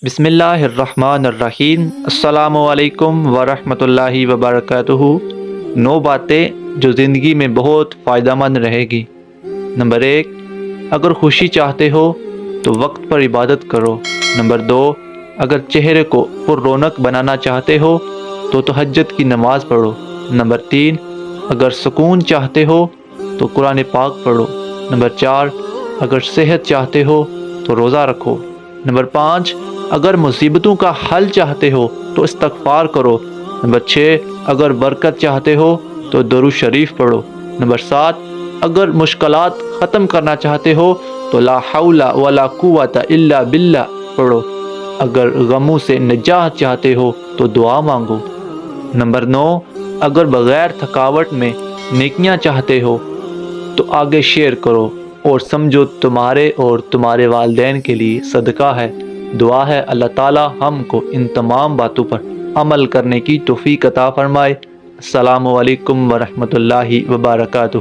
بسم اللہ الرحمن الرحیم۔ السلام علیکم ورحمۃ اللہ وبرکاتہ۔ 9 باتیں جو زندگی میں بہت فائدہ مند رہے گی۔ نمبر 1، اگر خوشی چاہتے ہو تو وقت پر عبادت کرو۔ نمبر 2، اگر چہرے کو پر رونق بنانا چاہتے ہو تو تہجد کی نماز پڑھو۔ نمبر 3، اگر سکون چاہتے ہو تو قرآن پاک پڑھو۔ نمبر 4، اگر صحت چاہتے ہو تو روزہ رکھو۔ نمبر 5، اگر مصیبتوں کا حل چاہتے ہو تو استغفار کرو۔ نمبر 6، اگر برکت چاہتے ہو تو درود شریف پڑھو۔ نمبر 7، اگر مشکلات ختم کرنا چاہتے ہو تو لا حول ولا قوت الا باللہ پڑھو۔ اگر غموں سے نجات چاہتے ہو تو دعا مانگو۔ نمبر 9، اگر بغیر تھکاوٹ میں نیکیاں چاہتے ہو تو آگے شیئر کرو اور سمجھو تمہارے اور تمہارے والدین کے لیے صدقہ ہے۔ دعا ہے اللہ تعالی ہم کو ان تمام باتوں پر عمل کرنے کی توفیق عطا فرمائے۔ السلام علیکم ورحمۃ اللہ وبرکاتہ۔